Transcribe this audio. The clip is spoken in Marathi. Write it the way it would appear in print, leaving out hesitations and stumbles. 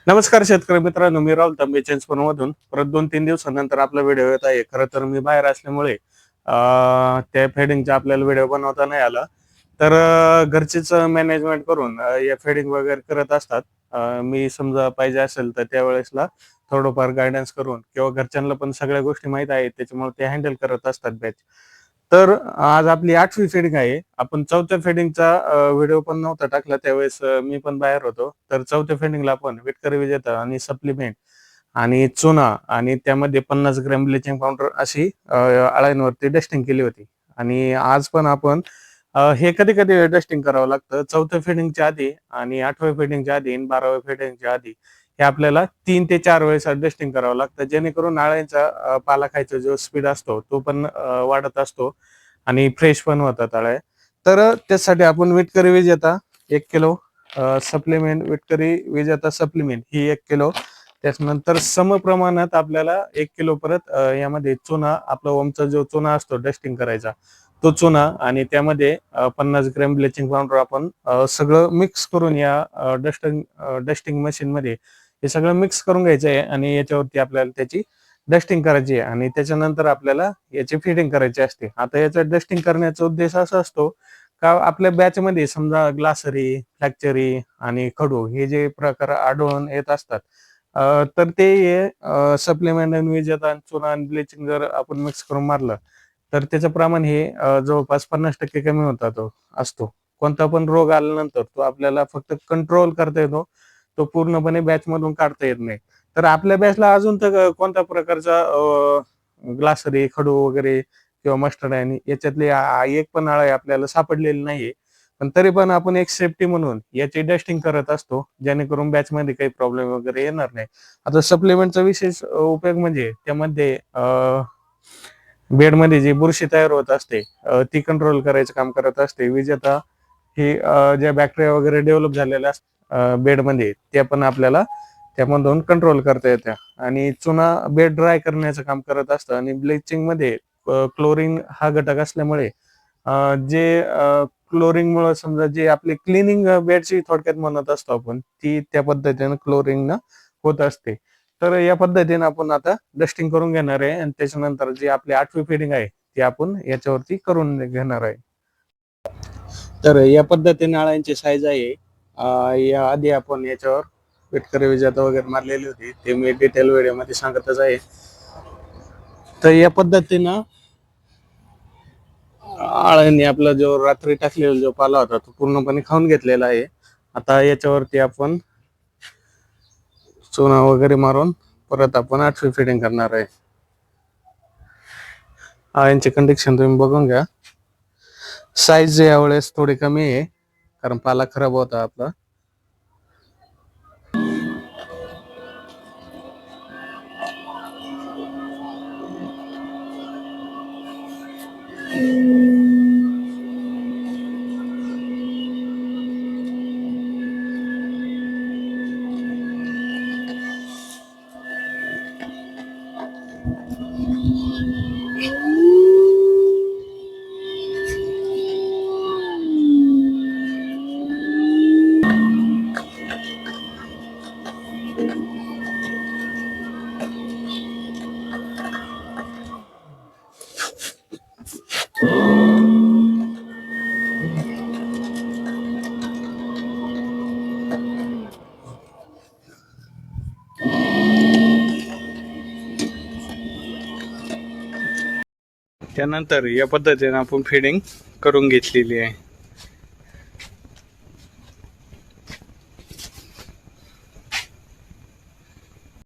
नमस्कार शेतकरी मित्रांनो, मी राहुल तांबे मधून परत 2-3 दिवसानंतर आपला व्हिडिओ येत आहे. खरं तर मी बाहेर असल्यामुळे त्या फेडिंगचा आपल्याला व्हिडिओ बनवता नाही आला. तर घरचीच मॅनेजमेंट करून या फेडिंग वगैरे करत असतात. मी समजा पाहिजे असेल तर त्यावेळेसला थोडंफार गायडन्स करून किंवा घरच्यांना पण सगळ्या गोष्टी माहित आहेत, त्याच्यामुळे ते हँडल करत असतात बॅच. तर आज आपली 8वी फेडिंग आहे. आपण 4थ्या फेडिंगचा व्हिडिओ पण नव्हता टाकला त्यावेळेस मी पण बाहेर होतो. तर 4थ्या फेडिंगला आपण विटकरी विजेता आणि सप्लिमेंट आणि चुना आणि त्यामध्ये 50 ग्रॅम ब्लिचिंग पावडर अशी अळ्यांवरती डस्टिंग केली होती. आणि आज पण आपण हे कधी-कधी डस्टिंग करावं लागतं. 4थ्या फेडिंगच्या आधी आणि 8व्या फेडिंगच्या आधी आणि 12व्या फेडिंगच्या आधी हे आपल्याला 3 ते 4 वेळेस डस्टिंग करावं लागतं, जेणेकरून अळ्यांचा पाला खायचा जो स्पीड असतो तो पण वाढत असतो आणि फ्रेश पण होतात अळ्या. तर त्यासाठी आपण विटकरी विजेता 1 किलो, सप्लिमेंट विटकरी विजेता सप्लिमेंट ही 1 किलो, त्याच्यानंतर समप्रमाणात आपल्याला 1 किलो परत यामध्ये चुना, आपला ओमचा जो चुना असतो डस्टिंग करायचा तो चुना आणि त्यामध्ये 50 ग्रॅम ब्लिचिंग पावडर आपण सगळं मिक्स करून या डस्टिंग मशीन मध्ये हे सगळं मिक्स करून घ्यायचं आहे आणि याच्यावरती आपल्याला त्याची डस्टिंग करायची आहे आणि त्याच्यानंतर आपल्याला याची फिटिंग करायची असते. आता याचा डस्टिंग करण्याचा उद्देश असा असतो का आपल्या बॅच मध्ये समजा ग्लासरी, फ्रॅक्चरी आणि खडू हे जे प्रकार आढळून येत असतात, तर ते सप्लिमेंट आणि विजेता चुना आणि ब्लिचिंग जर आपण मिक्स करून मारलं तर त्याचं प्रमाण हे जवळपास 50% कमी होता असतो. कोणता पण रोग आल्यानंतर तो आपल्याला फक्त कंट्रोल करता येतो, तो पूर्णपणे बॅच मधून काढता येत नाही. तर आपल्या बॅचला अजून तर कोणत्या प्रकारचा ग्लासरी, खडू वगैरे किंवा मस्टर्ड आणि याच्यातली एक पण अळी आपल्याला सापडलेली नाहीये. पण तरी पण आपण एक सेफ्टी म्हणून याची डस्टिंग करत असतो, जेणेकरून बॅच मध्ये काही प्रॉब्लेम वगैरे येणार नाही. आता सप्लिमेंटचा विशेष उपयोग म्हणजे त्यामध्ये बेडमध्ये जी बुरशी तयार होत असते ती कंट्रोल करायचं काम करत असते. विजेता ही ज्या बॅक्टेरिया वगैरे डेव्हलप झालेल्या असतात बेडमध्ये त्या पण आपल्याला त्यामधून कंट्रोल करता येत्या. आणि चुना बेड ड्राय करण्याचं काम करत असतं आणि ब्लिचिंग मध्ये क्लोरीन हा घटक असल्यामुळे जे क्लोरिंग मुळे समजा जे आपली क्लिनिंग बेडची थोडक्यात म्हणत असतो आपण, ती त्या पद्धतीने क्लोरिंग होत असते. तर या पद्धतीने आपण आता डस्टिंग करून घेणार आहे आणि त्याच्यानंतर जी आपली 8वी फिडिंग आहे ती आपण याच्यावरती करून घेणार आहे. तर या पद्धतीने अळ्यांची साईज आहे. या आधी आपण याच्यावर विटकरी विजेता वगैरे मारलेली होती, ते मी डिटेल व्हिडिओ मध्ये सांगतच आहे. तर या पद्धतीनं आळ्यांनी आपला जो रात्री टाकलेला जो पाला होता तो पूर्णपणे खाऊन घेतलेला आहे. आता याच्यावरती आपण चुना वगैरे मारून परत आपण 8वी फिडिंग करणार आहे. अळ्यांची कंडिशन तुम्ही बघून घ्या. साईज यावेळेस थोडी कमी आहे कारण पाला खराब होता आपला. त्यानंतर या पद्धतीने आपण फिडिंग करून घेतलेली आहे.